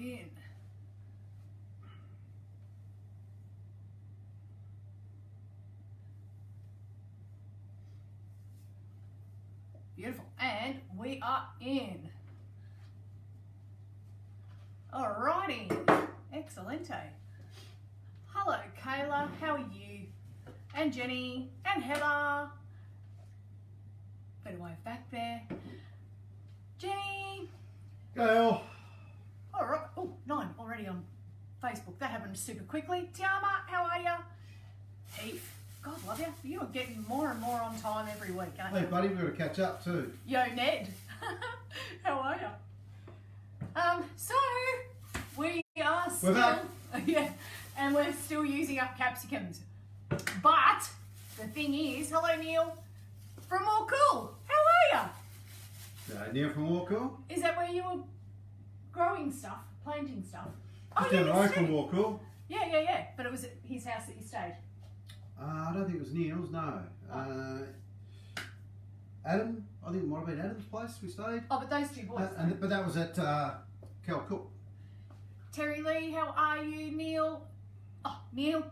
in. Beautiful. And we are in. Alrighty. Excellente. Hello, Kayla. How are you? And Jenny. And Heather. Better wave back there. Jenny. Gail. All right. Oh, 9 already on Facebook. That happened super quickly. Tiama, how are you? Heath. God love you. You're getting more and more on time every week, aren't you? Hey, buddy, we've got to catch up too. Yo, Ned. How are you? So, we are still... We're back. Yeah, and we're still using up capsicums. But, the thing is, hello, Neil, from More Cool. How are you? Neil from Walkall. Is that where you were growing stuff, planting stuff? Just down the road from Walkall. Yeah. But it was at his house that you stayed. I don't think it was Neil's, no. Adam, I think it might have been Adam's place we stayed. Oh, but those two boys. But that was at Cal Cook. Terry Lee, how are you? Neil. Oh, Neil.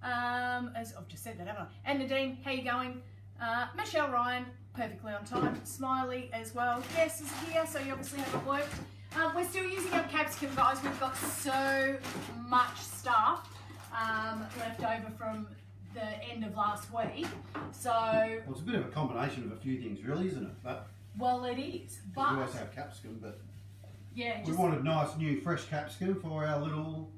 As I've just said that, haven't I? And Nadine, how you going? Michelle Ryan, perfectly on time. Smiley as well. Jess is here, so you obviously haven't worked. We're still using up capsicum, guys. We've got so much stuff left over from the end of last week. So... Well, it's a bit of a combination of a few things, really, isn't it? But well, it is. But we always have capsicum, but yeah, we wanted nice, new, fresh capsicum for our little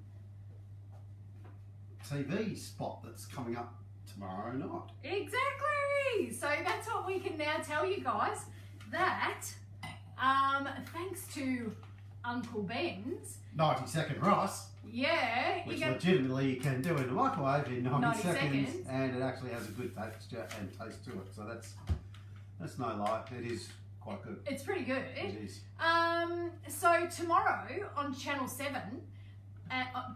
TV spot that's coming up tomorrow night. Exactly. So that's what we can now tell you guys. That thanks to Uncle Ben's 90-second rice. Yeah, Which legitimately you can do in the microwave in 90 seconds, and it actually has a good texture and taste to it. So that's no lie. It is quite good. It's pretty good. It is. So tomorrow on Channel 7,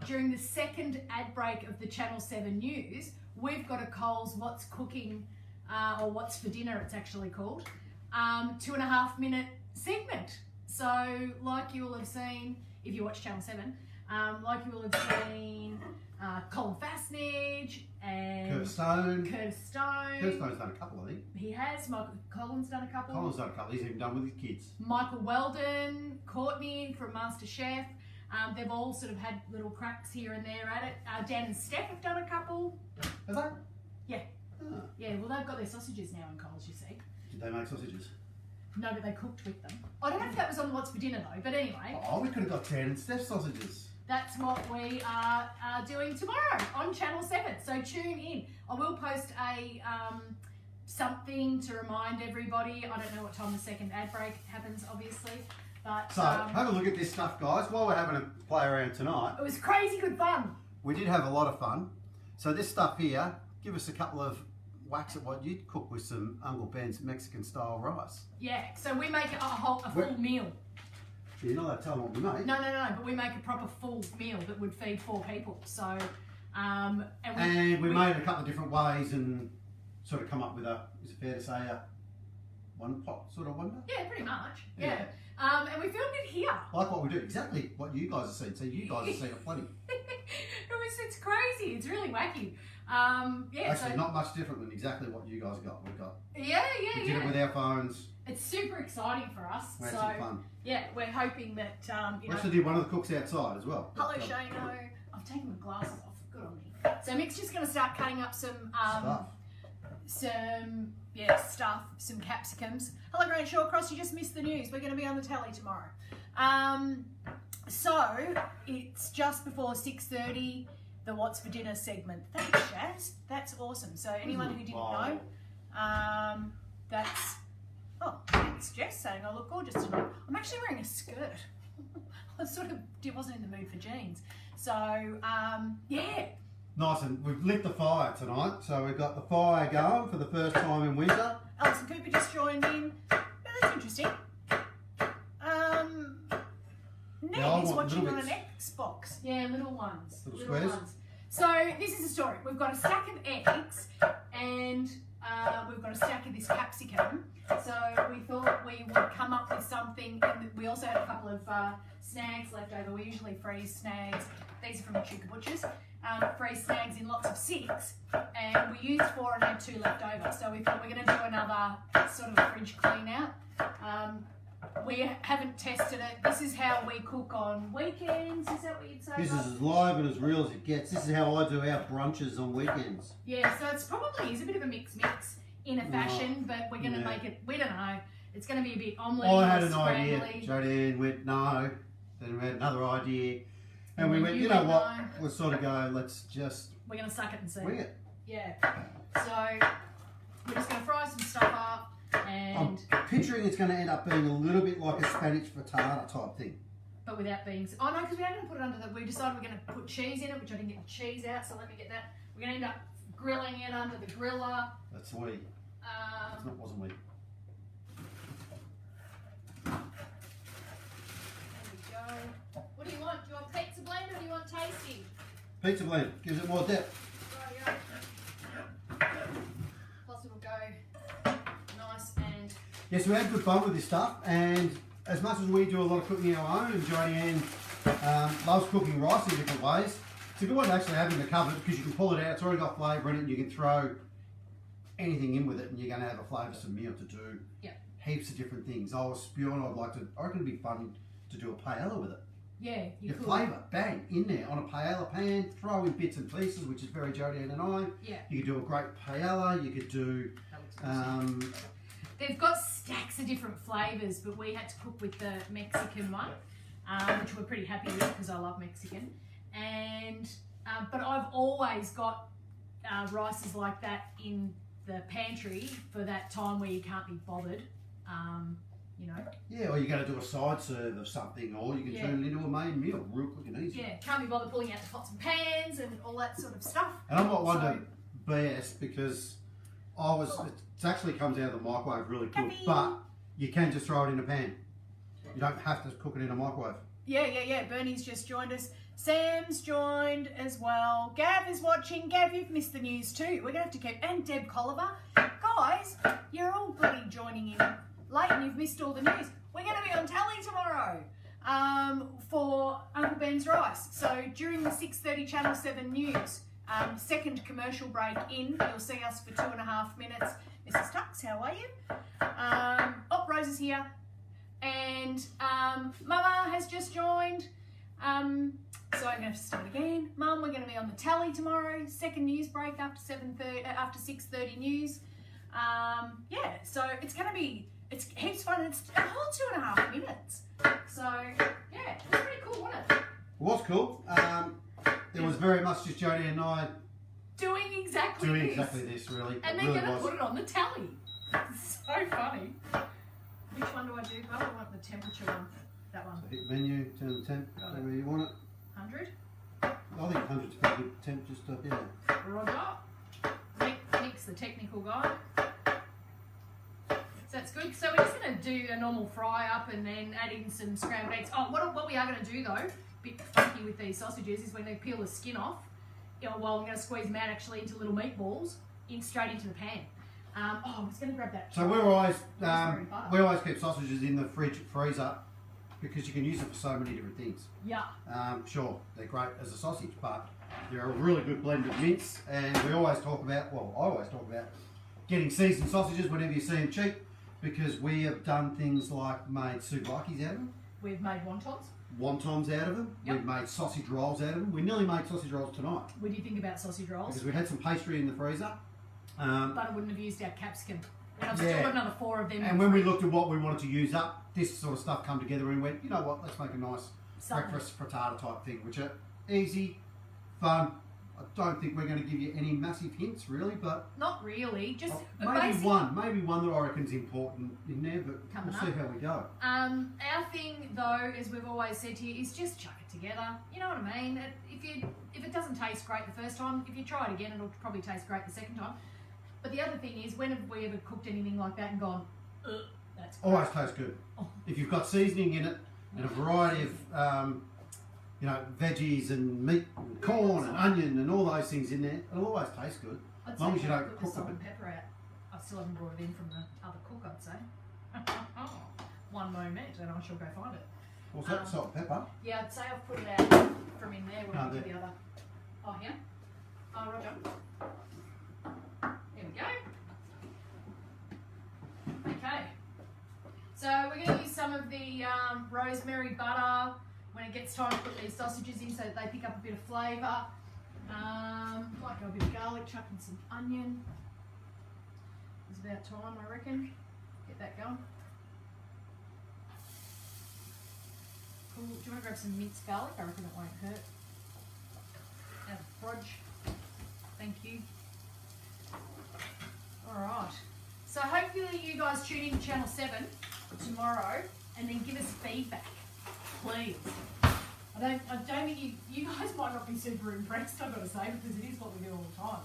during the second ad break of the Channel 7 news, we've got a Coles What's Cooking, or What's for Dinner it's actually called, 2.5 minute segment. So like you will have seen, if you watch Channel 7, like you will have seen Colin Fastnage and Curtis Stone. Curtis Stone's done a couple, I think. He has. Colin's done a couple. Colin's done a couple. He's even done with his kids. Michael Weldon, Courtney from MasterChef. They've all sort of had little cracks here and there at it. Dan and Steph have done a couple. Have they? Yeah. Ah. Yeah, well, they've got their sausages now in Coles, you see. Did they make sausages? No, but they cooked with them. I don't know if that was on What's for Dinner, though, but anyway. Oh, we could have got Dan and Steph sausages. That's what we are doing tomorrow on Channel 7. So tune in. I will post a something to remind everybody. I don't know what time the second ad break happens, obviously. But so have a look at this stuff, guys, while we're having a play around tonight. It was crazy good fun. We did have a lot of fun. So this stuff here, give us a couple of whacks at what you'd cook with some Uncle Ben's Mexican style rice. Yeah, so we make it a full meal. You're not allowed to tell them what we make. No, but we make a proper full meal that would feed 4 people. So, and we made it a couple of different ways and sort of come up with is it fair to say, a one pot sort of wonder? Yeah, pretty much. Yeah. And we filmed it here. Like what we do, exactly what you guys have seen. So you guys have seen it plenty. It's crazy. It's really wacky. Actually, not much different than exactly what you guys got. We've got. We did it with our phones. It's super exciting for us. We had some fun. Yeah, we're hoping that we actually did one of the cooks outside as well. Hello, Shano. I've taken my glasses off. Good on me. So Mick's just going to start cutting up some stuff, some capsicums. Hello, Grant Shawcross. You just missed the news. We're going to be on the telly tomorrow. So it's just before 6:30. The What's for Dinner segment. Thanks, Shaz. That's awesome. So anyone who didn't know, that's... Oh, thanks, Jess, saying I look gorgeous tonight. I'm actually wearing a skirt. I wasn't in the mood for jeans. So, yeah. Nice, and we've lit the fire tonight. So we've got the fire going for the first time in winter. Alison Cooper just joined in. Oh, that's interesting. Ned is watching on an Xbox. Yeah, little ones. Little squares. Ones. So this is a story. We've got a stack of eggs and we've got a stack of this capsicum. So we thought we would come up with something, and we also had a couple of snags left over. We usually freeze snags. These are from Chuka Butchers. Freeze snags in lots of 6, and we used 4 and had 2 left over. So we thought we're going to do another sort of fridge clean out. We haven't tested it. This is how we cook on weekends. Is that what you'd say? This is as live and as real as it gets. This is how I do our brunches on weekends. Yeah, so it's probably is a bit of a mix in a fashion, but we're going to make it, we don't know, it's going to be a bit omelette. I had an idea. Jodie went, no. Then we had another idea. And we went, you know what, no. We'll sort of go, let's just... We're going to suck it and see. Wing it. Yeah. So, we're just going to fry some stuff up and... I'm picturing it's going to end up being a little bit like a Spanish frittata type thing. But without being... Oh no, because we are going to put it under the... We decided we're going to put cheese in it, which I didn't get the cheese out, so let me get that. We're going to end up grilling it under the griller. That's we. That wasn't we. There we go. What do you want? Do you want pizza blend or do you want tasty? Pizza blend gives it more depth. Rightio. Plus it'll go nice and... Yes, we had good fun with this stuff, and as much as we do a lot of cooking our own, and Jodie loves cooking rice in different ways, it's a good one to actually have in the cupboard because you can pull it out, it's already got flavour in it, and you can throw anything in with it, and you're going to have a flavoursome meal to do heaps of different things. I was spewing, I reckon it'd be fun to do a paella with it. Yeah, you could. Flavour, bang, in there on a paella pan, throw in bits and pieces, which is very Jodie and I. Yeah. You could do a great paella, you could do... They've got stacks of different flavours, but we had to cook with the Mexican one, which we're pretty happy with because I love Mexican. And but I've always got rices like that in the pantry for that time where you can't be bothered, you know. Yeah, or you're going to do a side serve of something, or you can turn it into a main meal real quick and easy. Yeah, can't be bothered pulling out the pots and pans and all that sort of stuff. And I'm not one to BS because it actually comes out of the microwave really good, but you can just throw it in a pan. You don't have to cook it in a microwave. Yeah. Bernie's just joined us. Sam's joined as well. Gav is watching. Gav, you've missed the news too. We're going to have to keep... And Deb Colliver. Guys, you're all bloody joining in late and you've missed all the news. We're going to be on telly tomorrow for Uncle Ben's Rice. So during the 6:30 Channel 7 news, second commercial break in, you'll see us for 2.5 minutes. Mrs. Tux, how are you? Rose is here. And Mama has just joined. So I'm going to have to start again. Mum, we're going to be on the tally tomorrow. Second news break after 6:30 news. Yeah, so it's going to be, it's heaps fun. It's a whole 2.5 minutes. So yeah, it was pretty cool, wasn't it? It was cool. It was very much just Jodie and I doing exactly this, really. And they're going to put it on the tally. It's so funny. Which one do I do? Oh, I want the temperature one. That one. So hit menu, turn the temp, so where you want it. 100? I think 100's pretty good temp, just up here. Roger. Nick's the technical guy. So that's good. So we're just going to do a normal fry up and then add in some scrambled eggs. Oh, what we are going to do though, a bit funky with these sausages, is when they peel the skin off, I'm going to squeeze them out actually into little meatballs, straight into the pan. I was going to grab that. So we always keep sausages in the freezer because you can use it for so many different things. Yeah. Sure, they're great as a sausage, but they're a really good blend of mince. And we always talk about, I always talk about getting seasoned sausages whenever you see them cheap, because we have done things like made souvlaki's out of them. We've made wontons. Wontons out of them. Yep. We've made sausage rolls out of them. We nearly made sausage rolls tonight. What do you think about sausage rolls? Because we had some pastry in the freezer. But I wouldn't have used our capsicum. And I've still got another 4 of them. And when we looked at what we wanted to use up, this sort of stuff come together and we went, you know what, let's make a nice breakfast frittata type thing, which are easy, fun. I don't think we're going to give you any massive hints really, but... Not really, just maybe one that I reckon is important in there, but we'll see how we go. Our thing though, as we've always said to you, is just chuck it together. You know what I mean? If it doesn't taste great the first time, if you try it again, it'll probably taste great the second time. But the other thing is, when have we ever cooked anything like that and gone, that's great. Always tastes good. Oh. If you've got seasoning in it and a variety of veggies and meat and corn and onion and all those things in there, it'll always taste good. As long as you don't cook salt it. and pepper out. I still haven't brought it in from the other cook, I'd say. One moment and I shall go find it. What's that? Salt and pepper? Yeah, I'd say I've put it out from in there when I do there. the other. Oh, here? Oh, Roger. There we go. Okay. So we're going to use some of the rosemary butter when it gets time to put these sausages in so that they pick up a bit of flavour. Might go a bit of garlic, chuck in some onion. It's about time, I reckon. Get that going. Cool. Do you want to grab some minced garlic? I reckon it won't hurt. Add a frodge. Thank you. Alright. So hopefully you guys tune in to Channel 7 tomorrow and then give us feedback. Please. I don't think you guys might not be super impressed, I've got to say, because it is what we do all the time.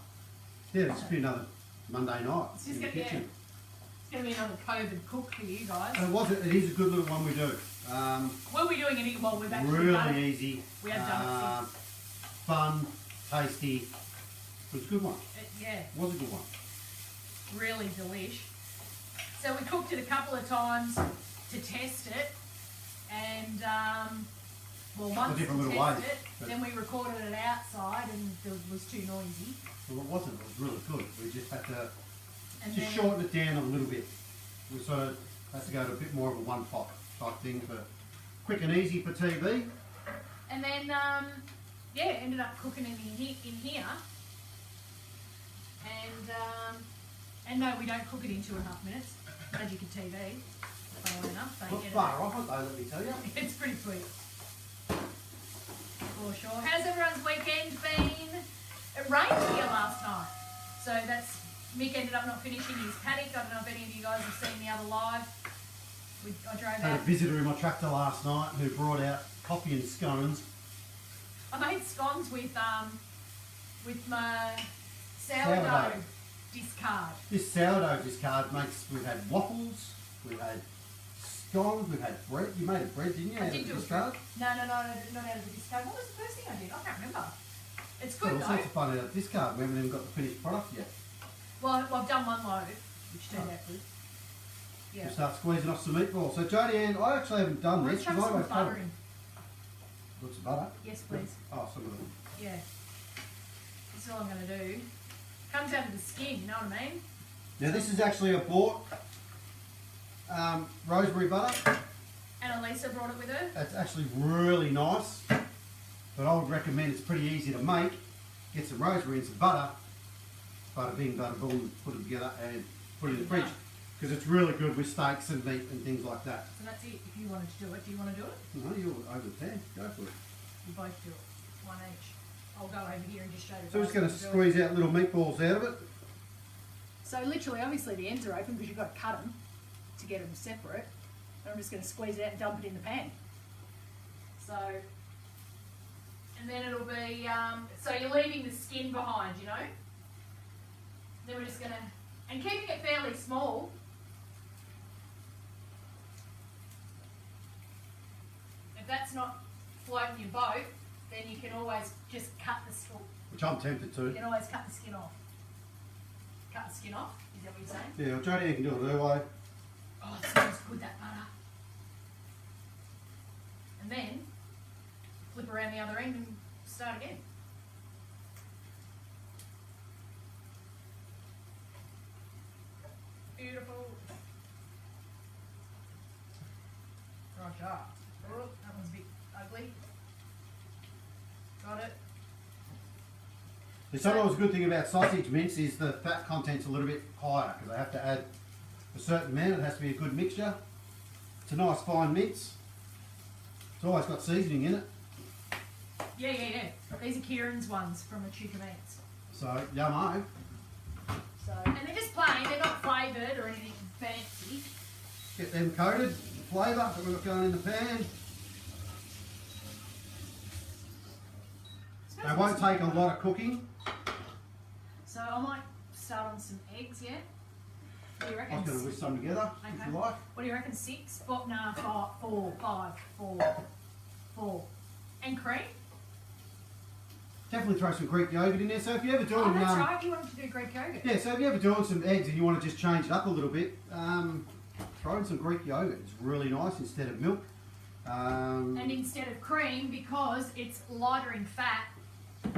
Yeah, it's just be another Monday night It's in just the gonna, kitchen. it's going to be another COVID cook for you guys. It is a good little one we do. We'll be doing it while we've actually Really done it. easy. We have done it Fun, tasty. It was a good one. Yeah, It was a good one. really delish. So we cooked it a couple of times to test it, and once to different little test ways, it, but- then we recorded it outside, and it was too noisy. Well, it wasn't. It was really good. We just had to And just then, shorten it down a little bit. We sort of had to go to a bit more of a one pot type thing for quick and easy for TV. and then ended up cooking it in here. And no, we don't cook it in 2.5 minutes. Magic of TV. Funnily enough, they Not edit far off it though, let me tell you. it. It's pretty sweet. For sure. How's everyone's weekend been? It rained here last night, so that's Mick ended up not finishing his paddock. I don't know if any of you guys have seen the other live. I drove Had a out. visitor in my tractor last night who brought out coffee and scones. I made scones with my Sourdough. sourdough discard. This sourdough discard makes, we've had waffles, we've had scones, we've had bread. You made a bread, didn't you? I out did of do a discard? No, not out of the discard. What was the first thing I did? I can't remember. It's Got good all though. sorts of fun out of discard. We haven't even got the finished product yet. Well, I've done one load, which turned out good. Yeah. We'll start squeezing off some meatballs. So Jodie Ann, I actually haven't done Let's this chuck because I some always butter cover. in. Put some butter. Yes, please. Oh, some of them. Yeah. That's all I'm going to do. Comes out of the skin, you know what I mean? Now this is actually a bought rosemary butter. And Elisa brought it with her. It's actually really nice, but I would recommend, it's pretty easy to make. Get some rosemary and some butter, bada bing, bada boom, put it together and put it in the fridge. Because it's really good with steaks and meat and things like that. So that's it. If you wanted to do it, do you want to do it? No, you're over there. Go for it. You both do it. One each. I'll go over here and just show you. So we're just going to squeeze out little meatballs out of it. So literally, obviously the ends are open because you've got to cut them to get them separate. And I'm just going to squeeze it out and dump it in the pan. So, and then it'll be, so you're leaving the skin behind, you know? Then we're just going to, and keeping it fairly small. If that's not floating your boat, then you can always just cut the skin. Which I'm tempted You to. can always cut the skin off. Cut the skin off? Is that what you're saying? Yeah, well, Jodie Ann can do it her way. Oh, it smells good, that butter. And then flip around the other end and start again. Beautiful. Roger. Oh, that one's a bit ugly. Got it. There's sometimes a good thing about sausage mince is the fat content's a little bit higher because I have to add a certain amount. It has to be a good mixture. It's a nice fine mince. It's always got seasoning in it. Yeah. These are Kieran's ones from the chicken eats. So, yummo. So, and they're just plain, they're not flavoured or anything fancy. Get them coated, flavour that we've got going in the pan. They won't take a lot of cooking. So I might start on some eggs, yeah? What do you I reckon? was going to whisk some together, if Okay. you like. What do you reckon? 6? Nah, 4. And cream? definitely throw some Greek yogurt in there. So if you're ever doing, Oh, that's right. You wanted to do Greek yogurt. yeah, so if you're ever doing some eggs and you want to just change it up a little bit, throw in some Greek yogurt. It's really nice instead of milk. And instead of cream, because it's lighter in fat.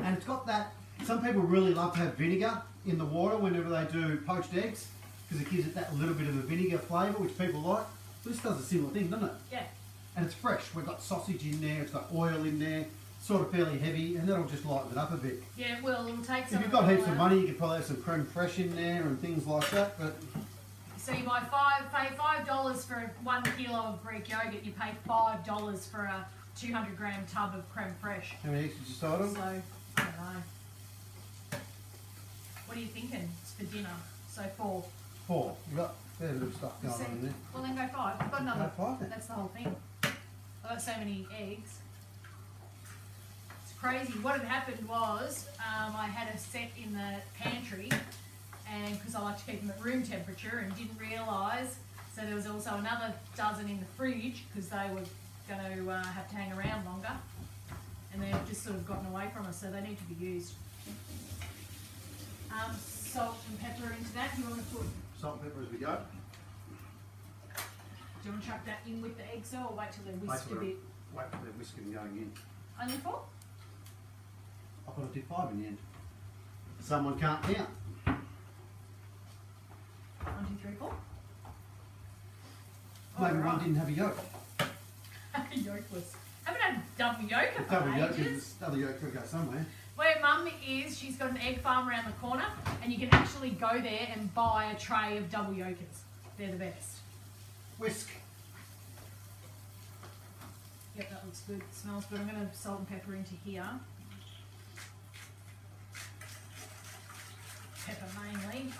And it's got that. Some people really love to have vinegar in the water whenever they do poached eggs because it gives it that little bit of a vinegar flavour, which people like. This does a similar thing, doesn't it? Yeah. And it's fresh. We've got sausage in there, it's got oil in there, sort of fairly heavy, and that'll just lighten it up a bit. Yeah, it will. It'll take some. If you've got heaps of money, you can probably have some creme fraiche in there and things like that. But so you pay $5 for 1 kilo of Greek yogurt. You pay $5 for a 200-gram tub of creme fraiche. how many eggs did you decide on? So I don't know. What are you thinking? It's for dinner. So 4. 4. You've got a fair bit of stuff going on in there. Well, then go 5. I've got another. Go 5 then. That's the whole thing. I've got so many eggs. It's crazy. What had happened was I had a set in the pantry, and because I like to keep them at room temperature, and didn't realise. So there was also another dozen in the fridge because they were going to have to hang around longer, and they've just sort of gotten away from us, so they need to be used. Salt and pepper into that. Do you want to put? Salt and pepper as we go. Do you want to chuck that in with the eggs though, or wait till they're whisked a bit? Wait till they're whisked and going in. Only 4? I thought I did 5 in the end. Someone can't count. 1, 2, 3, 4. Maybe one didn't have a yolk. Yolkless. Haven't had double yolk for Double yolk, ages. double yolk could go somewhere. Where Mum is, she's got an egg farm around the corner, and you can actually go there and buy a tray of double yolkers. They're the best. Whisk. Yep, that looks good. It smells good. I'm going to salt and pepper into here. Pepper mainly.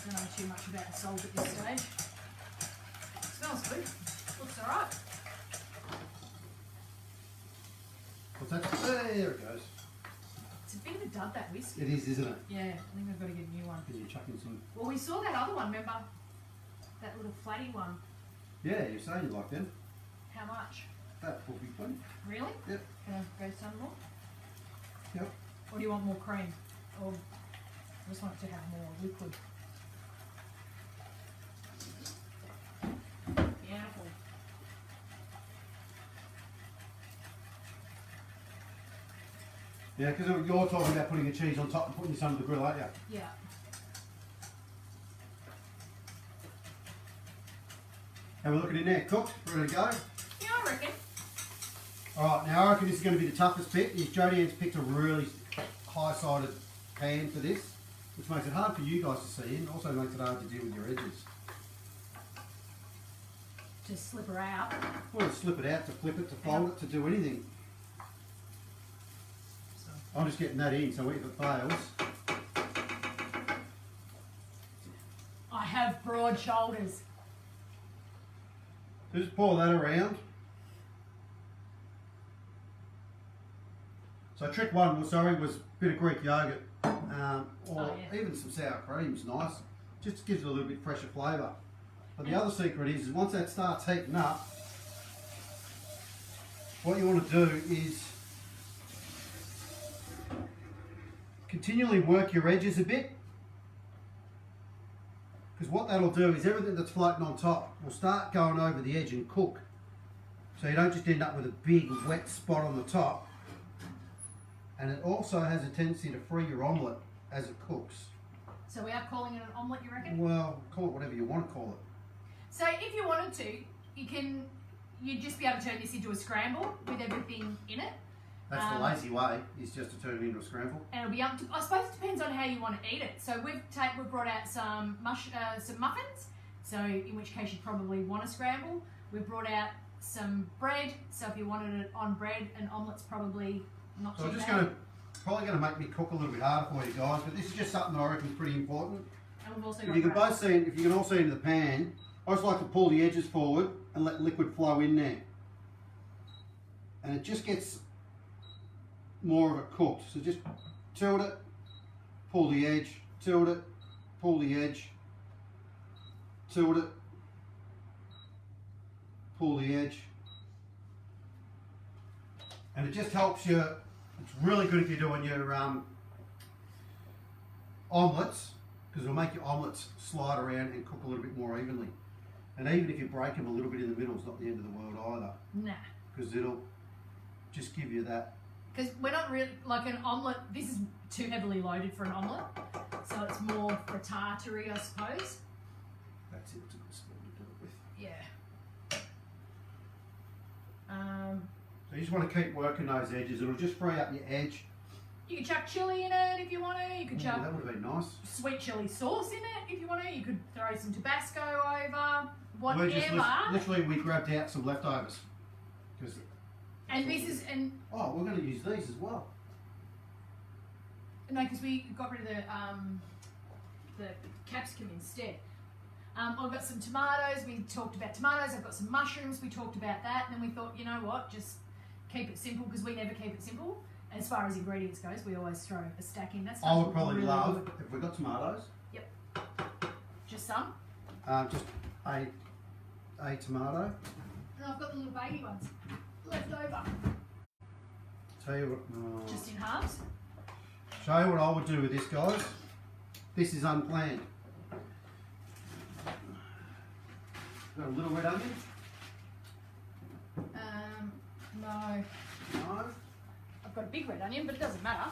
Don't know too much about the salt at this stage. Smells good. Looks alright. What's that? There it goes. It's a bit of a dud, that whiskey. It is, isn't it? Yeah, I think I've got to get a new one. Can you chuck in some? Well, we saw that other one, remember? That little flatty one. Yeah, you're saying you like them. How much? That will be fun. Really? Yep. Can I go some more? Yep. Or do you want more cream? Or I just want it to have more liquid? Beautiful. Yeah, because you're talking about putting the cheese on top and putting some of the grill, aren't you? Yeah. And we're looking in there, cooked, ready to go. Yeah, I reckon. Alright, now I reckon this is going to be the toughest bit. Is Jodianne's picked a really high-sided pan for this, which makes it hard for you guys to see and also makes it hard to deal with your edges. To slip her out. Well, to slip it out, to flip it, to fold it, to do anything. So. I'm just getting that in, so if it fails... I have broad shoulders. Just pour that around. So trick one was a bit of Greek yogurt, or even some sour cream's nice. Just gives it a little bit fresher flavour. But the other secret is once that starts heating up, what you want to do is continually work your edges a bit. Because what that'll do is everything that's floating on top will start going over the edge and cook. So you don't just end up with a big wet spot on the top. And it also has a tendency to free your omelette as it cooks. So we are calling it an omelette, you reckon? Well, call it whatever you want to call it. So if you wanted to, you'd just be able to turn this into a scramble with everything in it. That's the lazy way, is just to turn it into a scramble. And it'll be up to, I suppose it depends on how you want to eat it. So we've brought out some muffins, so in which case you'd probably want a scramble. We've brought out some bread, so if you wanted it on bread, an omelette's probably not too bad. So probably going to make me cook a little bit harder for you guys, but this is just something that I reckon is pretty important. And we've also If you can all see into the pan, I just like to pull the edges forward and let liquid flow in there. And it just gets more of it cooked. So just tilt it, pull the edge, tilt it, pull the edge, tilt it, pull the edge. And it just helps you, it's really good if you're doing your omelettes, because it'll make your omelettes slide around and cook a little bit more evenly. And even if you break them a little bit in the middle, it's not the end of the world either. Nah. Because it'll just give you that. Because we're not really, like an omelette, this is too heavily loaded for an omelette. So it's more frittata-y, I suppose. That's it, it's a good spoon to do it with. Yeah. So you just want to keep working those edges. It'll just free up your edge. You can chuck chilli in it if you want to. You could chuck that would have been nice. sweet chili sauce in it if you want to. You could throw some Tabasco over. Whatever. We just literally we grabbed out some leftovers. And this is oh, we're going to use these as well. No, because we got rid of the capsicum instead. I've got some tomatoes. We talked about tomatoes. I've got some mushrooms. We talked about that, and then we thought, you know what, just keep it simple because we never keep it simple. As far as ingredients goes, we always throw a stack in. That's I would probably really love good. If we got tomatoes. Yep. Just some. Just a tomato. And I've got the little baby ones left over. Tell you what. Just in halves. Show you what I would do with this, guys. This is unplanned. Got a little red onion? No. No. I've got a big red onion, but it doesn't matter.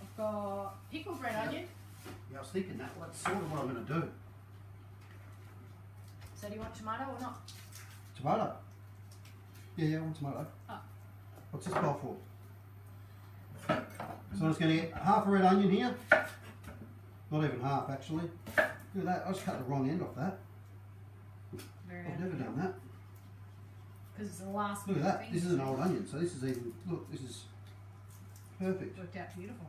I've got pickled red onion. Yeah, I was thinking that. That's sort of what I'm going to do. So do you want tomato or not? Tomato? Yeah, I want tomato. Oh. What's this bowl for? So I'm just going to get half a red onion here. Not even half, actually. Look at that. I just cut the wrong end off that. I've never done that. Because it's the last. Look at that. This is an old onion, so this is even. Look, this is perfect. Worked out beautiful.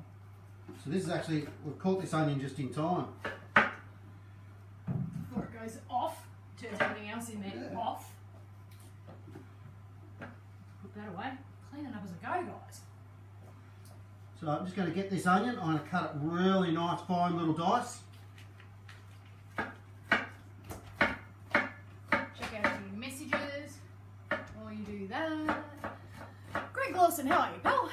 So this is actually, we've caught this onion just in time. Before it goes off, turns everything else in there off. Put that away. Clean it up as I go, guys. So I'm just going to get this onion. I'm going to cut it really nice, fine little dice. Check out your messages while you do that. Greg Lawson, how are you, pal?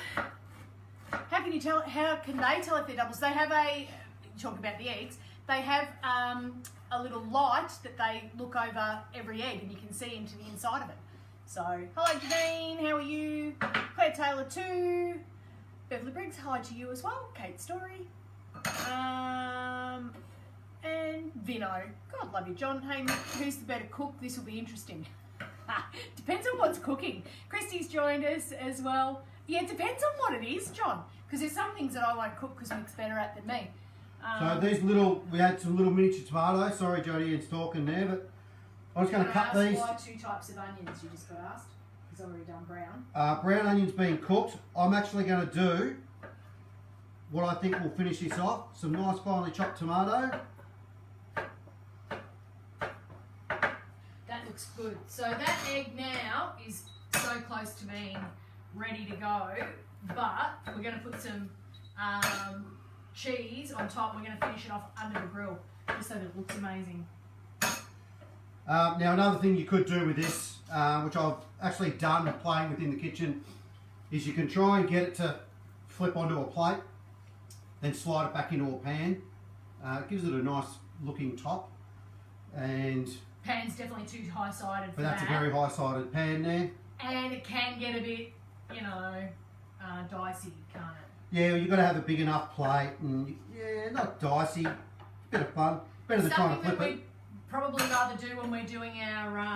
How can you tell? How can they tell if they're doubles? They have talk about the eggs. They have a little light that they look over every egg, and you can see into the inside of it. So, hello Janine, how are you? Claire Taylor too. Beverly Briggs, hi to you as well. Kate Story. And Vino. God love you, John. Hey, who's the better cook? This will be interesting. Depends on what's cooking. Christy's joined us as well. Yeah, it depends on what it is, John. Because there's some things that I won't cook because Mick's better at than me. So these little, we had some little miniature tomatoes. Sorry, Jodie, Ian's talking there, but I'm just going to cut these. Why 2 types of onions? You just got asked. He's already done brown. Brown onions being cooked. I'm actually going to do what I think will finish this off. Some nice finely chopped tomato. That looks good. So that egg now is so close to being ready to go, but we're going to put some cheese on top. We're going to finish it off under the grill just so that it looks amazing. Now another thing you could do with this, which I've actually done playing within the kitchen, is you can try and get it to flip onto a plate, then slide it back into a pan. It gives it a nice looking top, and Pan's definitely too high-sided for but that's that. a very high-sided pan there. And it can get a bit, dicey, can't it? Yeah, you've got to have a big enough plate, and yeah, not dicey, bit of fun. Better than trying to flip it. Probably rather do when we're doing our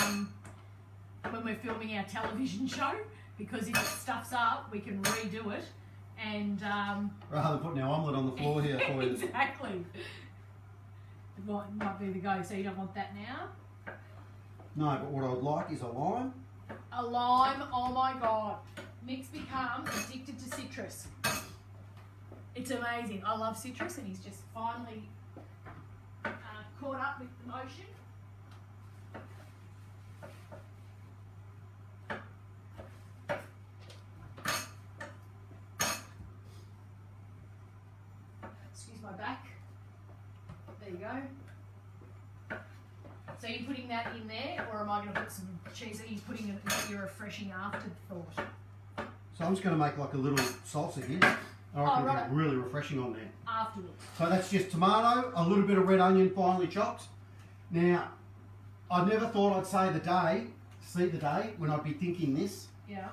when we're filming our television show, because if it stuffs up we can redo it and rather than putting our omelette on the floor here for you. Exactly. It might be the go. So you don't want that now? No, but what I would like is a lime. A lime. Oh my god, Mick's become addicted to citrus. It's amazing. I love citrus, and he's just finally caught up with the motion. Excuse my back. There you go. So So are you putting that in there, or am I going to put some cheese? Are you putting it as your refreshing afterthought? So I'm just going to make like a little salsa here. I reckon it'll be really refreshing on there. Afterwards. So that's just tomato, a little bit of red onion finely chopped. Now, I never thought I'd see the day when I'd be thinking this. Yeah.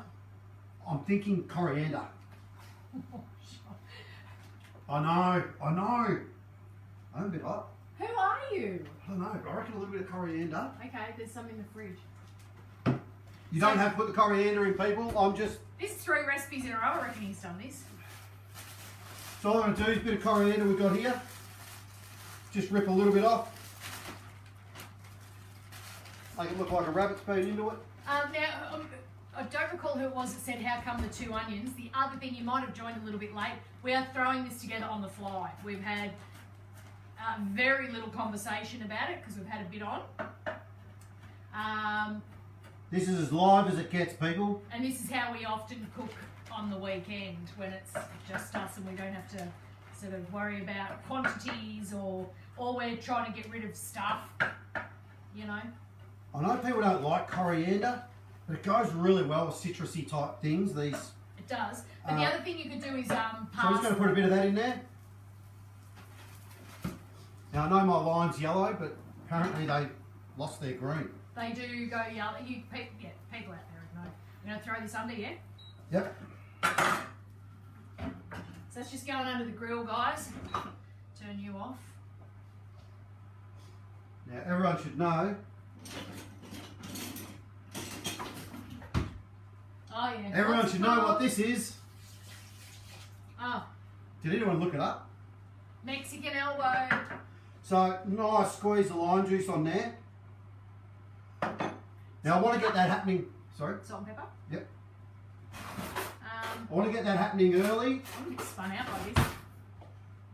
I'm thinking coriander. I know. I'm a bit hot. Who are you? I don't know. I reckon a little bit of coriander. Okay, there's some in the fridge. You don't have to put the coriander in, people. This is 3 recipes in a row. I reckon he's done this. So all I'm going to do is a bit of coriander we've got here. Just rip a little bit off. Make it look like a rabbit's been into it. Now, I don't recall who it was that said how come the 2 onions. The other thing, you might have joined a little bit late, we are throwing this together on the fly. We've had very little conversation about it because we've had a bit on. This is as live as it gets, people. And this is how we often cook on the weekend when it's just us and we don't have to sort of worry about quantities or we're trying to get rid of stuff, you know. I know people don't like coriander, but it goes really well with citrusy type things. It does. But the other thing you could do is So I'm just going to put a bit of that in there. Now I know my lime's yellow, but apparently they lost their green. They do go yellow. People out there know. We're going to throw this under, yeah? Yep. So that's just going under the grill, guys. Turn you off. Now everyone should know. Oh yeah. Everyone should know what this is. Oh. Did anyone look it up? Mexican elbow. So nice squeeze of lime juice on there. Now I want to get that happening. Sorry? Salt and pepper? Yep. I want to get that happening early. I'm going to get spun out like this.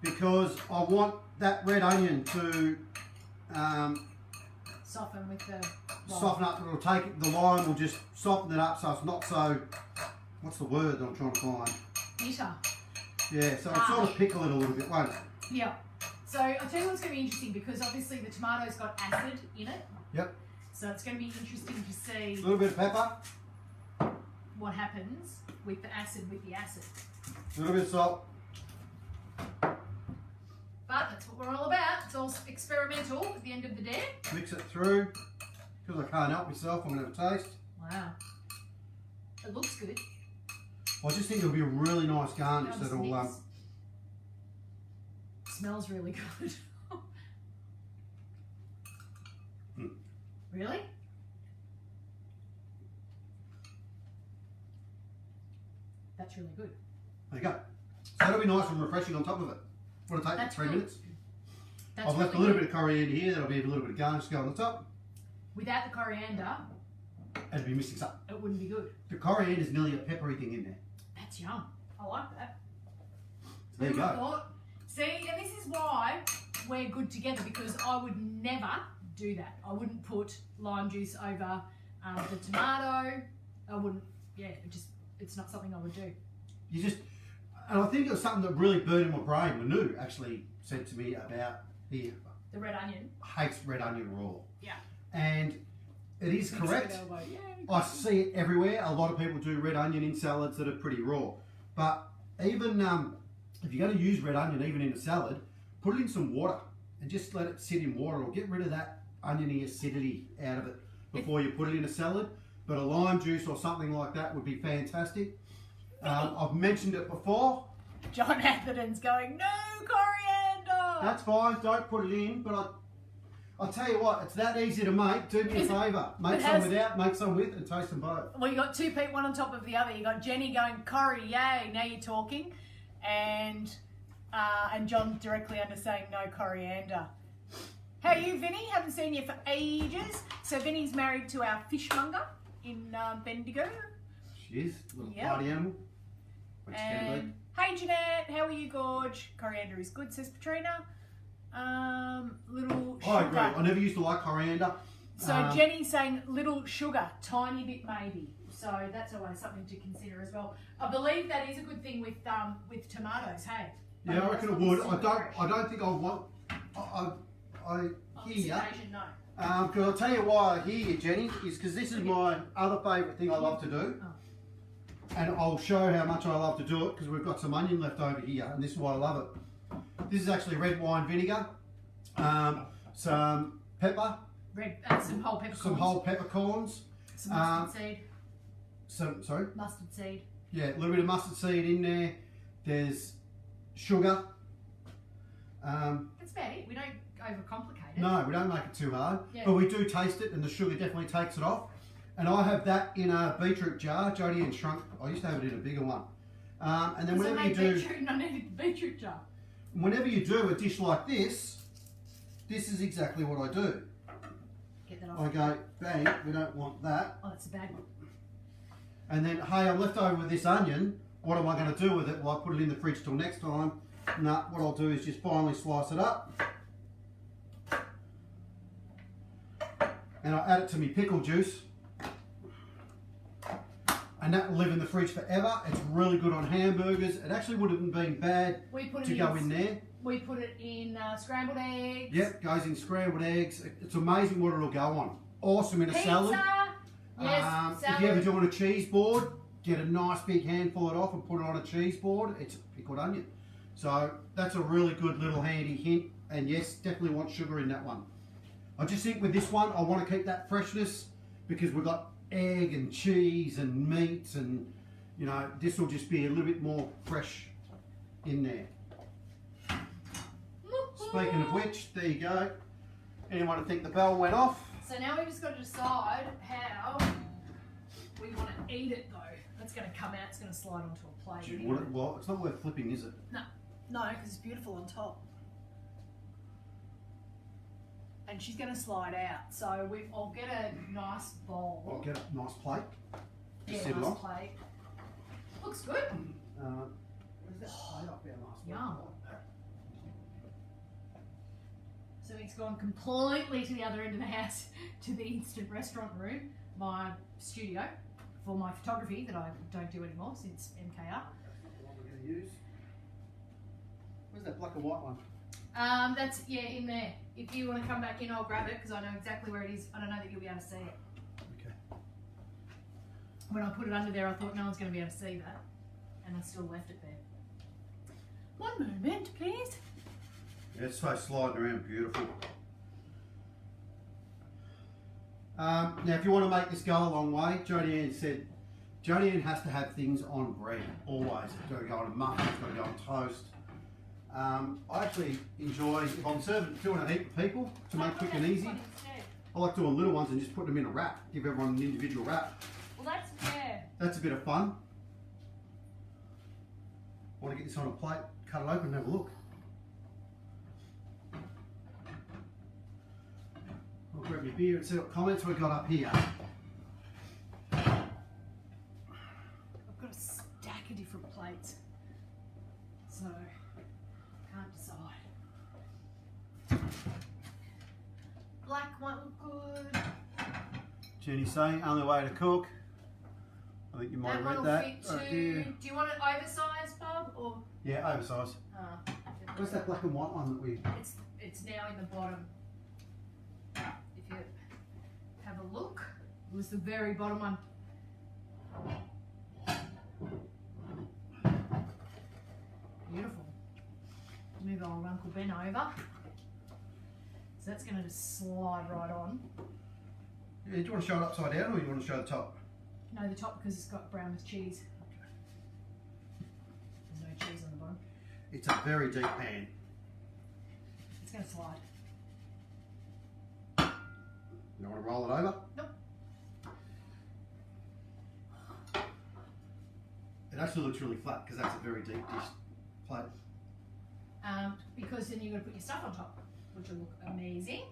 Because I want that red onion to Soften with the lime. soften up. It'll take it, the lime will just soften it up so it's not so, what's the word that I'm trying to find? Bitter. Yeah, so it'll sort of pickle it a little bit, won't it? Yeah. So I'll tell you what's going to be interesting because obviously the tomato's got acid in it. Yep. So it's going to be interesting to see A little bit of pepper. what happens with the acid A little bit of salt. But that's what we're all about. It's all experimental at the end of the day. Mix it through. Because I can't help myself, I'm going to have a taste. Wow. It looks good. I just think it'll be a really nice garnish Nice that'll... mix. Smells really good. Really? That's really good. There you go. So that'll be nice and refreshing on top of it. What'll take That's 3 good. minutes. That's I've left really a little good. bit of coriander here, that'll be a little bit of garnish to go on the top. Without the coriander, It'll be missing something. it wouldn't be good. The coriander's nearly a peppery thing in there. That's yum. I like that. So there you Who would've go. thought? See, and this is why we're good together because I would never do that. I wouldn't put lime juice over the tomato. I wouldn't. Yeah, it's not something I would do. And I think it was something that really burned in my brain. Manu actually said to me about The red onion. hates red onion raw. Yeah. And it is correct. Yeah, I see it everywhere. A lot of people do red onion in salads that are pretty raw. But even if you're going to use red onion, even in a salad, put it in some water and just let it sit in water or get rid of that oniony acidity out of it before you put it in a salad. But a lime juice or something like that would be fantastic. I've mentioned it before. John Atherton's going, no coriander. That's fine, don't put it in, but I'll tell you what, it's that easy to make. Do me a favour. Make some without, make some with, and taste them both. Well, you got 2 people, one on top of the other. You got Jenny going, Corrie, yay, now you're talking. And John directly under saying no coriander. How are you, Vinny? Haven't seen you for ages. So Vinny's married to our fishmonger in Bendigo. She is, a little Yep. party animal. Which can And hey Jeanette, how are you, Gorge? Coriander is good, says Patrina. Little be. sugar. I agree. I never used to like coriander. So Jenny's saying little sugar, tiny bit maybe. So that's always something to consider as well. I believe that is a good thing with tomatoes. Hey. Yeah, I reckon it would. I don't think I want. I hear ya. On this occasion, no. Because I'll tell you why I hear you, Jenny, is because this is my other favourite thing I love to do. Oh. And I'll show how much I love to do it because we've got some onion left over here, and this is why I love it. This is actually red wine vinegar, some pepper, Some whole peppercorns. some whole peppercorns, Some mustard seed. sorry? Mustard seed. Yeah, a little bit of mustard seed in there. There's sugar. That's about it. We don't overcomplicate it. No, we don't make it too hard, Yeah. but we do taste it, and the sugar definitely takes it off. And I have that in a beetroot jar. Jodie and shrunk. I used to have it in a bigger one. And then whenever you do, beetroot and I needed the beetroot jar. whenever you do a dish like this is exactly what I do. Get that off. I go, bang, we don't want that. Oh, that's a bad one. And then, hey, I'm left over with this onion. What am I going to do with it? Well, I put it in the fridge till next time. Nah, what I'll do is just finally slice it up. And I add it to my pickle juice. And that will live in the fridge forever. It's really good on hamburgers. It actually wouldn't have been bad to go in there. We put it in scrambled eggs. Yep, goes in scrambled eggs. It's amazing what it'll go on. Awesome in a salad. Yes, If salad. you ever do on a cheese board, get a nice big handful of it off and put it on a cheese board. It's pickled onion. So that's a really good little handy hint. And yes, definitely want sugar in that one. I just think with this one, I want to keep that freshness because we've got egg and cheese and meats, and you know, this will just be a little bit more fresh in there. Speaking of which, there you go. Anyone think the bell went off? So now we've just got to decide how we want to eat it though. That's going to come out, it's going to slide onto a plate. Do you want it? Well, it's not worth flipping, is it? No, because it's beautiful on top. And she's going to slide out. So I'll get a nice bowl. I'll get a nice plate. Just Yeah, sit it nice on. plate. Looks good. Where's that plate up there? Yum. So it's gone completely to the other end of the house, to the instant restaurant room, my studio, for my photography that I don't do anymore since MKR. That's the one we're going to use. Where's that black and white one? That's, in there. If you want to come back in, I'll grab it because I know exactly where it is. I don't know that you'll be able to see it. Okay. When I put it under there, I thought no one's going to be able to see that. And I still left it there. One moment, please. Yeah, it's so sliding around beautiful. Now, if you want to make this go a long way, Jodie Ann said, Jodie Ann has to have things on bread, always. It's got to go on a muffin, it's got to go on toast. I actually enjoy, if I'm doing a heap of people, to make quick and easy, I like doing little ones and just putting them in a wrap, give everyone an individual wrap. Well, that's fair. That's a bit of fun. I want to get this on a plate, cut it open and have a look. I'll grab your beer and see what comments we've got up here. I've got a stack of different plates. So, can't decide. Black might look good. Jenny's saying, only way to cook. I think you might That have one read will that. fit Right too. there. Do you want it oversized, Bob? Or Yeah, oversized. Where's that black and white one that we... It's now in the bottom. If you have a look, it was the very bottom one. Beautiful. Move old Uncle Ben over. So that's going to just slide right on. Yeah, do you want to show it upside down or you want to show the top? No, the top because it's got brown with cheese. There's no cheese on the bottom. It's a very deep pan. It's going to slide. You don't want to roll it over? Nope. It actually looks really flat because that's a very deep dish plate. Because then you're going to put your stuff on top, which will look amazing.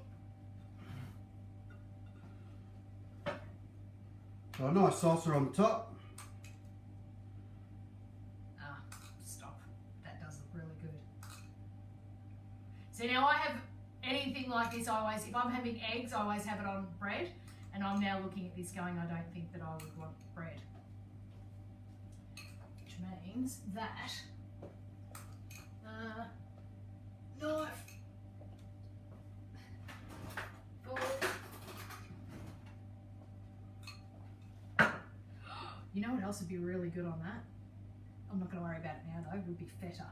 So a nice salsa on the top. Stop. That does look really good. So now I have anything like this, I always, if I'm having eggs, I always have it on bread. And I'm now looking at this going, I don't think that I would want bread. Which means that, knife, fork, You know what else would be really good on that? I'm not going to worry about it now though. Would be feta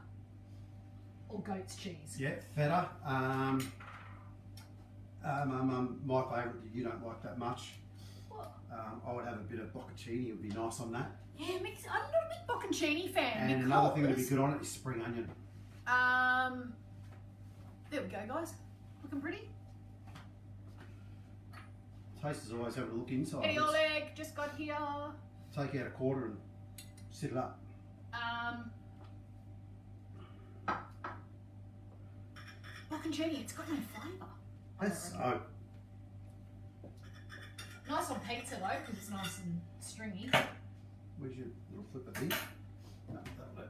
or goat's cheese. Yeah, feta. My favourite. You don't like that much. What? I would have a bit of bocconcini. It would be nice on that. Yeah, I'm not a big bocconcini fan. And another thing that would be good on it is spring onion. There we go, guys. Looking pretty. Tasters always having a look inside. Hey, Oleg, just got here. Take out a quarter and sit it up. Bocconcini, it's got no flavour. That's so. Nice on pizza though, because it's nice and stringy. Where's your little flipper thing? No, that'll do.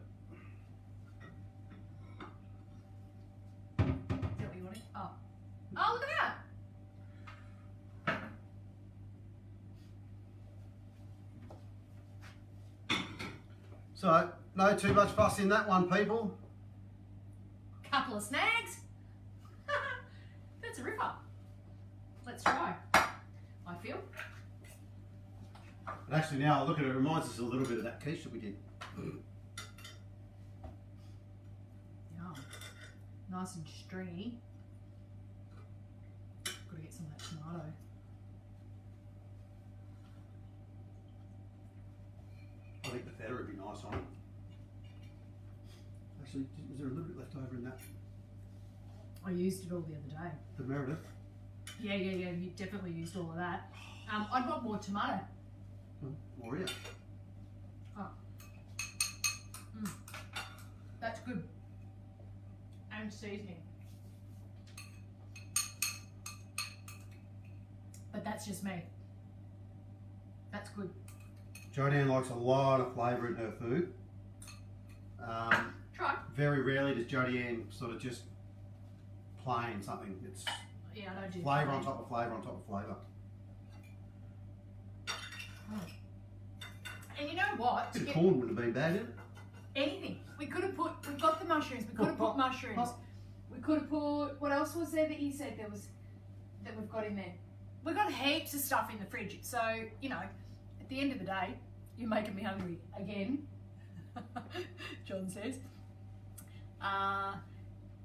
Is that what you wanted? Oh. Oh, look at that! So, no too much fuss in that one, people. Couple of snags. That's a ripper. Let's try. I feel. But actually, now I look at it, it reminds us a little bit of that quiche that we did. Yum. Nice and stringy. Got to get some of that tomato. I think the feta would be nice on it. Actually, is there a little bit left over in that? I used it all the other day. The Meredith? Yeah. You definitely used all of that. I'd want more tomato. More, yeah. Oh. That's good. And seasoning. But that's just me. That's good. Jodianne likes a lot of flavour in her food. Try. Very rarely does Jodianne sort of just plain something. It's Yeah, I don't do flavour plain. on top of flavour on top of flavour. And you know what? Bit of corn wouldn't have been bad, did it? Anything. We've got the mushrooms. We could have put mushrooms. We could have put, what else was there that you said that we've got in there? We've got heaps of stuff in the fridge. So, you know, at the end of the day, you're making me hungry again, John says.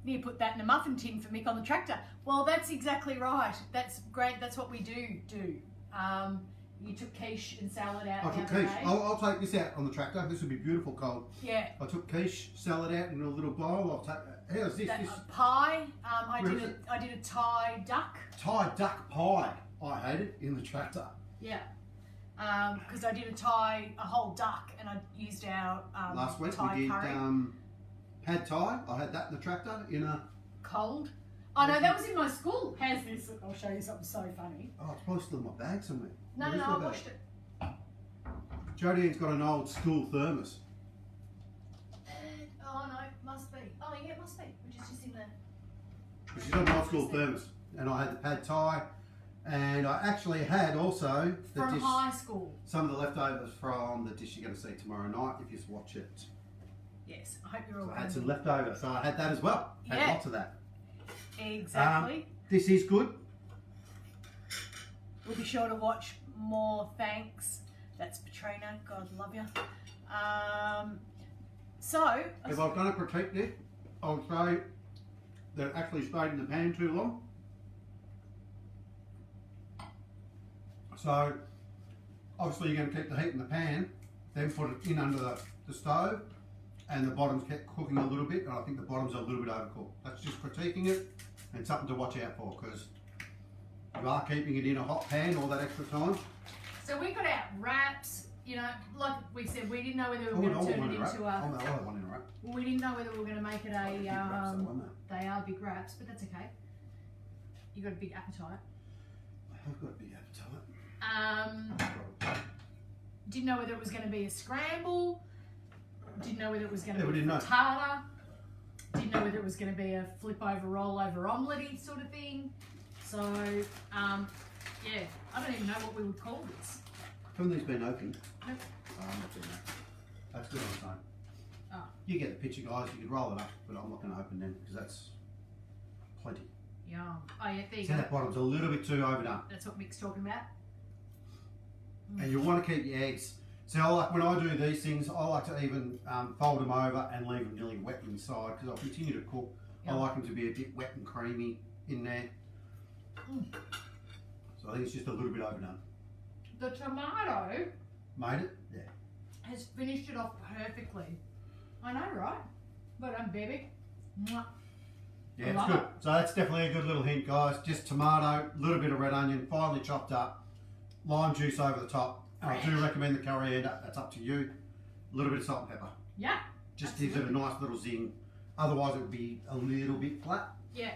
Need to put that in a muffin tin for Mick on the tractor. Well, that's exactly right. That's great. That's what we do. You took quiche and salad out. I took quiche. I'll take this out on the tractor. This would be beautiful cold. Yeah. I took quiche, salad out in a little bowl. I'll take. How's this? That, This pie. I did a Thai duck. Thai duck pie. I ate it in the tractor. Yeah. Because I did a whole duck, and I used our Last week Thai we did curry. pad Thai. I had that in the tractor in a. Cold. Oh no, that was in my school. How's this? I'll show you something so funny. Oh, it's probably still in my bag somewhere. No, Where's my I bag? washed it. Jodianne's got an old school thermos. Oh no, must be. Oh yeah, it must be. Which is just in there. She's got an old school thermos, and I had the pad Thai, and I actually had also the From dish, high school. some of the leftovers from the dish you're going to see tomorrow night if you just watch it. Yes, I hope you're all So I had good. some leftovers, so I had that as well. Had Yeah. lots of that. Exactly. This is good. We'll be sure to watch more. Thanks. That's Patrina. God love you. So. If I've done it protected, I would say that it actually stayed in the pan too long. So obviously you're going to keep the heat in the pan, then put it in under the stove, and the bottom's kept cooking a little bit, and I think the bottom's a little bit overcooked. That's just critiquing it and something to watch out for, because you are keeping it in a hot pan all that extra time. So we got our wraps. You know, like we said, we didn't know whether we were going to turn it into a. Oh, no, I have one in a wrap. We didn't know whether we were going to make it a. Big wraps, that one, They are big wraps, but that's okay. You got a big appetite. I've got a big appetite. Didn't know whether it was going to be a scramble. Didn't know whether it was going to Yeah, we be a didn't know. frittata. Didn't know whether it was going to be a flip over, roll over, omelette sort of thing. So, yeah, I don't even know what we would call this. Haven't these been opened? Nope. Oh, I'm not doing that. That's good on its own. Oh. You get the picture, guys. You could roll it up, but I'm not going to open them because that's plenty. Yum. Oh yeah, there you See, go. that bottom's a little bit too overdone. That's what Mick's talking about. And you'll want to keep your eggs So I like, when I do these things, I like to even fold them over and leave them nearly wet inside because I'll continue to cook. Yeah. I like them to be a bit wet and creamy in there. So I think it's just a little bit overdone. The tomato Made it? Yeah. has finished it off perfectly. I know, right? But I'm baby. Mwah. Yeah, I it's love good. it. So that's definitely a good little hint, guys. Just tomato, a little bit of red onion, finely chopped up, lime juice over the top. I do recommend the coriander. That's up to you. A little bit of salt and pepper. Yeah. Just gives it a nice little zing. Otherwise, it would be a little bit flat. Yeah.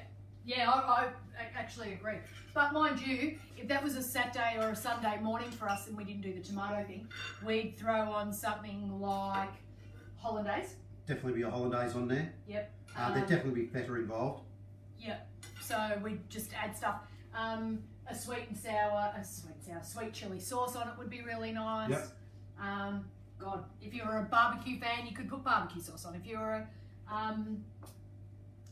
Yeah, I actually agree. But mind you, if that was a Saturday or a Sunday morning for us and we didn't do the tomato thing, we'd throw on something like hollandaise. Definitely be a hollandaise on there. Yep. There'd definitely be feta involved. Yep. So we just add stuff. A sweet chili sauce on it would be really nice. Yep. God, if you're a barbecue fan, you could put barbecue sauce on. If you're a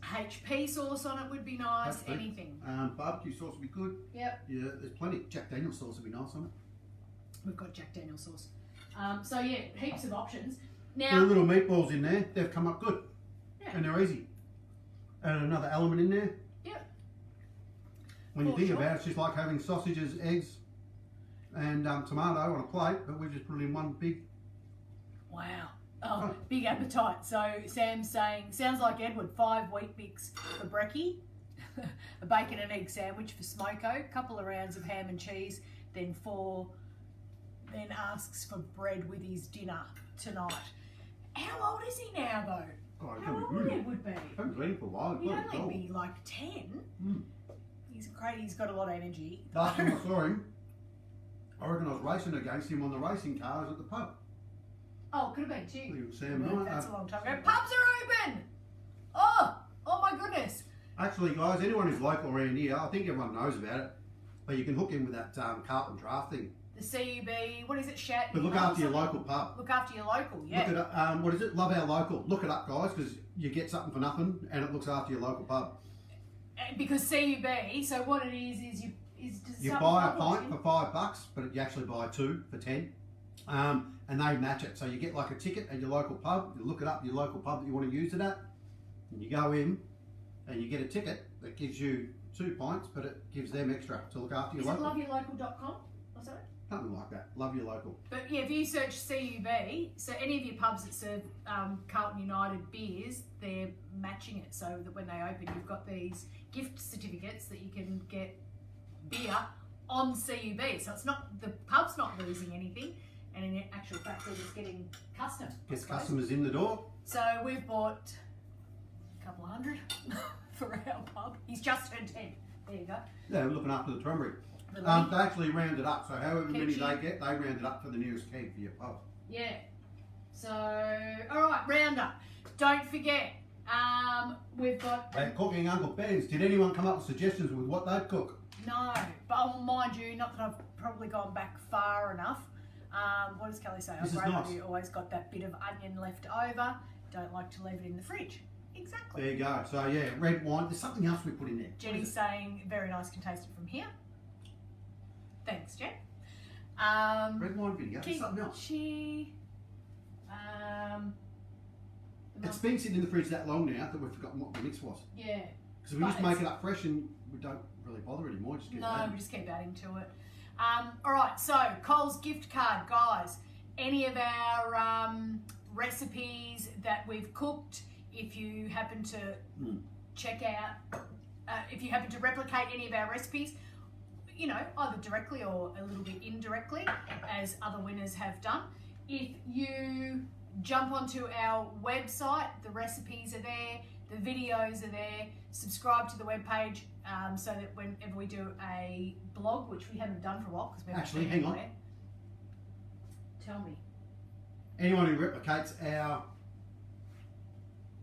HP sauce on it would be nice. HP. Anything. Barbecue sauce would be good. Yep. Yeah, there's plenty. Jack Daniel's sauce would be nice on it. We've got Jack Daniel's sauce. So yeah, heaps of options. The Now, little meatballs in there, they've come up good. Yeah. And they're easy. Add another element in there. Yep. When you For think sure. about it, it's just like having sausages, eggs, and tomato on a plate, but we just put it in one big. wow. Oh, big appetite. So Sam's saying, sounds like Edward, 5 wheat bix for brekkie, a bacon and egg sandwich for smoko, a couple of rounds of ham and cheese, then asks for bread with his dinner tonight. How old is he now though? Oh, How old would Edward be? I haven't been for a while. He'd Bloody only cool. be like 10. Mm. He's great, he's got a lot of energy. Last time I saw him, I reckon I was racing against him on the racing cars at the pub. Oh, could have been too. Little Sam and I. That's a long time ago. Pubs are open! Oh my goodness. Actually, guys, anyone who's local around here, I think everyone knows about it, but you can hook in with that Carlton draft thing. The CUB, what is it, Shat? But look after your local pub. Look after your local, yeah. Look it up, what is it? Love Our Local. Look it up, guys, because you get something for nothing, and it looks after your local pub. Because CUB, so what it is You buy a pint for $5, but you actually buy 2 for 10, and they match it. So you get like a ticket at your local pub. You look it up, your local pub that you want to use it at, and you go in, and you get a ticket that gives you 2 pints, but it gives them extra to look after your Is it local. loveyourlocal.com or something? Something like that. Love Your Local. But yeah, if you search CUB, so any of your pubs that serve Carlton United beers, they're matching it so that when they open, you've got these gift certificates that you can get beer on CUB. So it's not, the pub's not losing anything, and in actual fact, they're just getting custom. I Gets suppose. customers in the door. So we've bought a couple of hundred for our pub. He's just turned 10. There you go. Yeah, we're looking after the Trembury. The They actually round it up, so however many Keeps they you- get, they round it up to the nearest keg for your pub. Yeah. So, all right, roundup. Don't forget, we've got At Cooking Uncle Ben's, did anyone come up with suggestions with what they'd cook? no, but I'll mind you, not that I've probably gone back far enough. What does Kelly say? This is Great nice. idea, always got that bit of onion left over. Don't like to leave it in the fridge. Exactly. There you go. So yeah, red wine. There's something else we put in there. What Jenny's is it? saying very nice, can taste it from here. Thanks, Jen. Red wine vinegar. There's something else. Kimchi. It's been sitting in the fridge that long now that we've forgotten what the mix was. Yeah. Because we But just make it's- it up fresh and we don't really bother anymore. Just get No, that. we just keep adding to it. All right, so Coles gift card, guys. Any of our recipes that we've cooked, if you happen to check out, if you happen to replicate any of our recipes, you know, either directly or a little bit indirectly, as other winners have done. If you jump onto our website, the recipes are there, the videos are there. Subscribe to the webpage so that whenever we do a blog, which we haven't done for a while because we haven't Actually, been hang on. anywhere. Tell me. Anyone who replicates our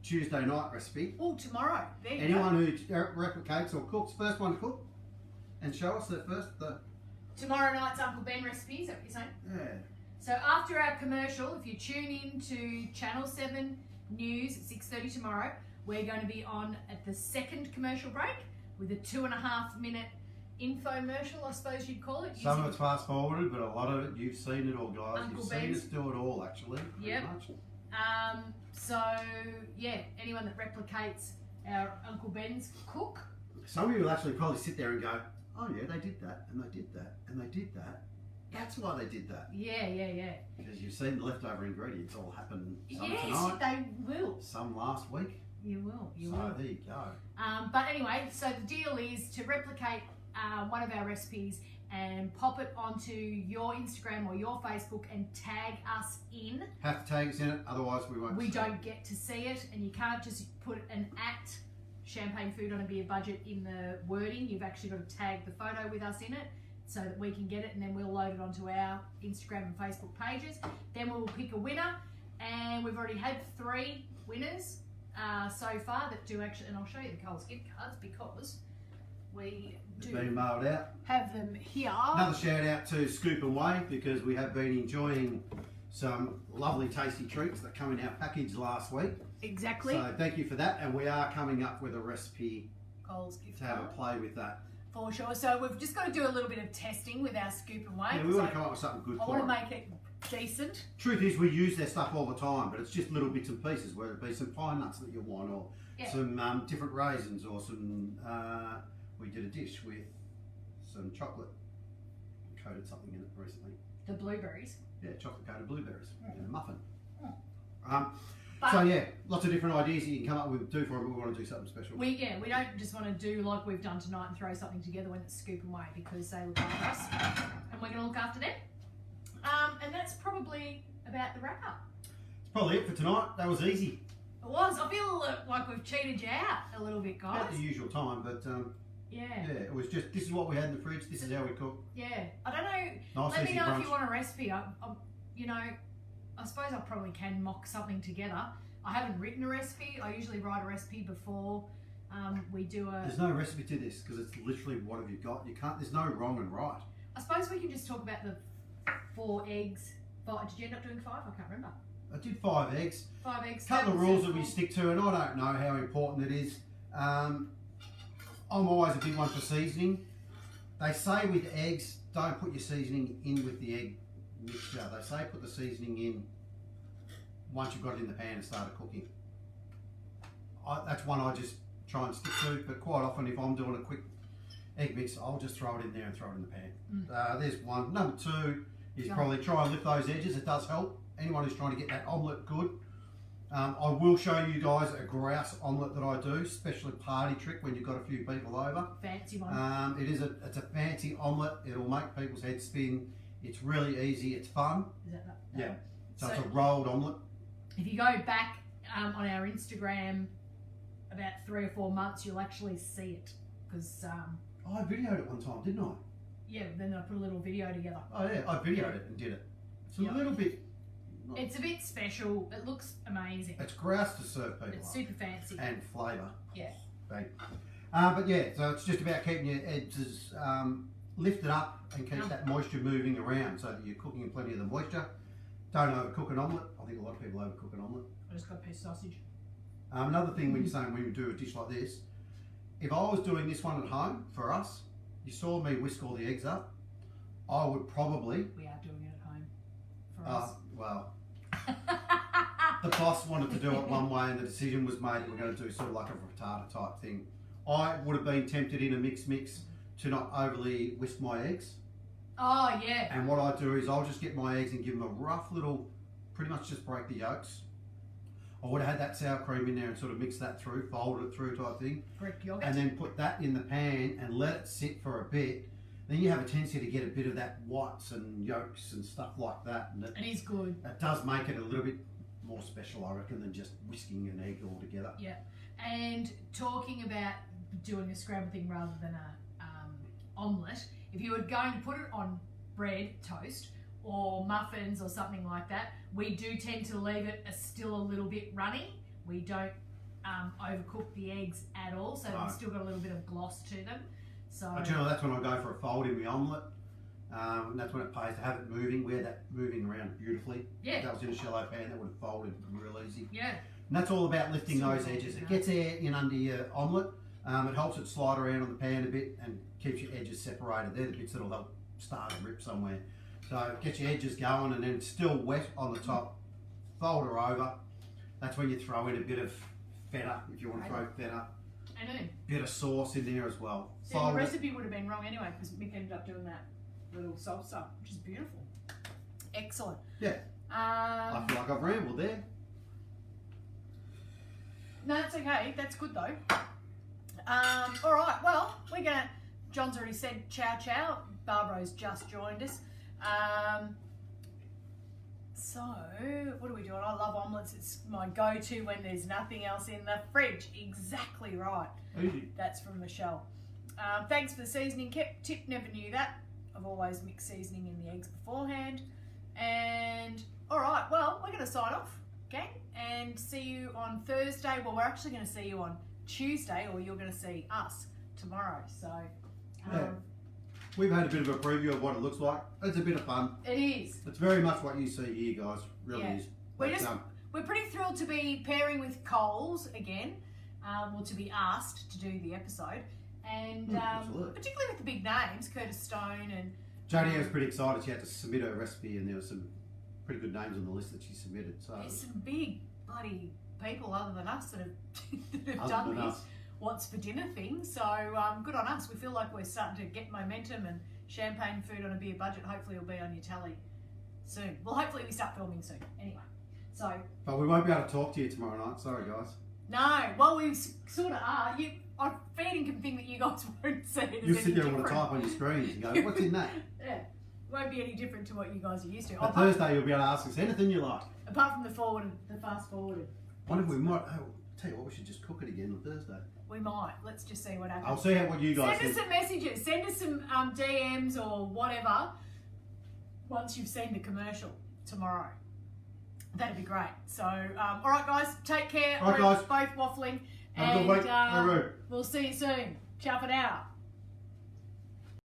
Tuesday night recipe, Oh, tomorrow. There you anyone who replicates or cooks, first one to cook, and show us the first. go. Tomorrow night's Uncle Ben recipes, is that what you're saying? Yeah. So after our commercial, if you tune in to Channel 7 News at 6:30 tomorrow, we're going to be on at the second commercial break with a 2.5 minute infomercial, I suppose you'd call it. Some of it's fast forwarded, but a lot of it, you've seen it all, guys. Uncle You've Ben's. seen us do it all, actually. Yep. Much. So yeah, anyone that replicates our Uncle Ben's cook. Some of you will actually probably sit there and go, oh yeah, they did that, and they did that, and they did that. That's why they did that. Yeah. Because you've seen the leftover ingredients all happen some Yes, tonight, they will. some last week. You will. So there you go. But anyway, so the deal is to replicate one of our recipes and pop it onto your Instagram or your Facebook and tag us in. Have to tag us in it, otherwise we won't. We see it. don't get to see it, and you can't just put an at Champagne Food on a Beer Budget in the wording. You've actually got to tag the photo with us in it so that we can get it, and then we'll load it onto our Instagram and Facebook pages. Then we'll pick a winner, and we've already had 3 winners so far that do actually, and I'll show you the Coles gift cards because we It's do been mailed out. have them here. Another shout out to Scoop and Wave because we have been enjoying some lovely tasty treats that come in our package last week. Exactly. So thank you for that, and we are coming up with a recipe Coles gift to have a card. play with that. For sure. So we've just got to do a little bit of testing with our Scoop and Wave. Yeah, we want to come up with something good I for want to it. make it decent. Truth is, we use their stuff all the time, but it's just little bits and pieces, whether it be some pine nuts that you want, or Yeah. some different raisins, or some. We did a dish with some chocolate coated something in it recently. The blueberries. Yeah, chocolate coated blueberries in a muffin. But So yeah, lots of different ideas that you can come up with, do for them, but we want to do something special. we don't just want to do like we've done tonight and throw something together when it's Scoop and Wave, because they look after us and we're going to look after them. And that's probably about the wrap up. It's probably it for tonight. That was easy. It was. I feel like we've cheated you out a little bit, guys. About the usual time, but Yeah. yeah, it was just, this is what we had in the fridge, this is how we cook. Yeah. I don't know. Nice Let me easy know brunch. if you want a recipe. I suppose I probably can mock something together. I haven't written a recipe. I usually write a recipe before we do a. There's no recipe to this because it's literally what have you got. You can't. There's no wrong and right. I suppose we can just talk about the 4 eggs. Did you end up doing 5? I can't remember. I did 5 eggs. 5 eggs. A couple of rules that we tablespoons. stick to, and I don't know how important it is. I'm always a big one for seasoning. They say with eggs, don't put your seasoning in with the egg mixture. They say put the seasoning in once you've got it in the pan and started cooking. That's one I just try and stick to, but quite often if I'm doing a quick egg mix, I'll just throw it in there and throw it in the pan. There's one. Number 2 is probably try and lift those edges. It does help. Anyone who's trying to get that omelette good. I will show you guys a grouse omelette that I do, special party trick when you've got a few people over. Fancy one. It's a fancy omelette. It'll make people's heads spin. It's really easy. It's fun. Is that Yeah. So So- it's a rolled omelette. If you go back on our Instagram about 3 or 4 months, you'll actually see it. Because, I videoed it one time, didn't I? yeah, then I put a little video together. Oh yeah, I videoed it and did it. It's a Yeah. little bit. It's a bit special. It looks amazing. It's grouse to serve people It's up. super fancy. And flavour. Yeah. Right. But yeah, so it's just about keeping your edges lifted up and keep that moisture moving around so that you're cooking in plenty of the moisture. Don't overcook an omelette. I think a lot of people overcook an omelette. I just got a piece of sausage. Another thing when you're saying when you do a dish like this, if I was doing this one at home for us, you saw me whisk all the eggs up, I would probably, We are doing it at home for us. well, the boss wanted to do it one way and the decision was made that we're going to do sort of like a frittata type thing. I would have been tempted in a mix to not overly whisk my eggs. Oh, yeah. And what I do is I'll just get my eggs and give them a rough little, pretty much just break the yolks. I would have had that sour cream in there and sort of mix that through, fold it through type thing. Greek yogurt. And then put that in the pan and let it sit for a bit. Then you have a tendency to get a bit of that whites and yolks and stuff like that. And It is good. it does make it a little bit more special, I reckon, than just whisking an egg all together. Yeah. And talking about doing a scrambled thing rather than a omelette, if you were going to put it on bread, toast, or muffins or something like that, we do tend to leave it still a little bit runny. We don't overcook the eggs at all, so Right. they've still got a little bit of gloss to them. So Generally, that's when I go for a fold in my omelette. And that's when it pays to have it moving. We had that moving around beautifully. Yeah. If that was in a shallow pan, that would have folded real easy. yeah, And that's all about lifting Sort those of, edges. yeah. It gets air in under your omelette, It helps it slide around on the pan a bit and keeps your edges separated. They're the bits that'll help start and rip somewhere. So get your edges going, and then it's still wet on the top. Fold her over. That's when you throw in a bit of feta, if you want to throw feta. I know. Bit of sauce in there as well. See, the recipe would have been wrong anyway because Mick ended up doing that little salsa, which is beautiful. Excellent. Yeah. I feel like I've rambled there. No, that's okay. That's good though. All right. Well, we're gonna. John's already said ciao ciao. Barbara's just joined us. So, what are we doing? I love omelettes. It's my go-to when there's nothing else in the fridge. Exactly right. Easy. That's from Michelle. Thanks for the seasoning tip. Never knew that. I've always mixed seasoning in the eggs beforehand. And all right, well, we're going to sign off, gang, and see you on Thursday. Well, we're actually going to see you on Tuesday, or you're going to see us tomorrow. So, yeah. We've had a bit of a preview of what it looks like. It's a bit of fun. it is. It's very much what you see here, guys. Really is. We're pretty thrilled to be pairing with Coles again, or to be asked to do the episode, and particularly with the big names, Curtis Stone and. Jodie was pretty excited. She had to submit her recipe, and there were some pretty good names on the list that she submitted. So there's some big bloody people other than us that have done this. What's for dinner thing. So good on us. We feel like we're starting to get momentum, and champagne food on a beer budget hopefully will be on your telly soon. Well, hopefully we start filming soon. Anyway, so. But we won't be able to talk to you tomorrow night. Sorry, guys. No, well we sort of are. I feeding can think that you guys won't see it. You sit there and want to type on your screens and go, what's in that? Yeah, won't be any different to what you guys are used to. But Thursday you'll be able to ask us anything you like. Apart from the fast forwarded. Wonder if we might. Oh, tell you what, we should just cook it again on Thursday. We might. Let's just see what happens. I'll see what you guys send us some messages. Send us some DMs or whatever once you've seen the commercial tomorrow. That'd be great. So, all right, guys, take care. All right, guys. Both waffling. Have a good week. We'll see you soon. Ciao for now.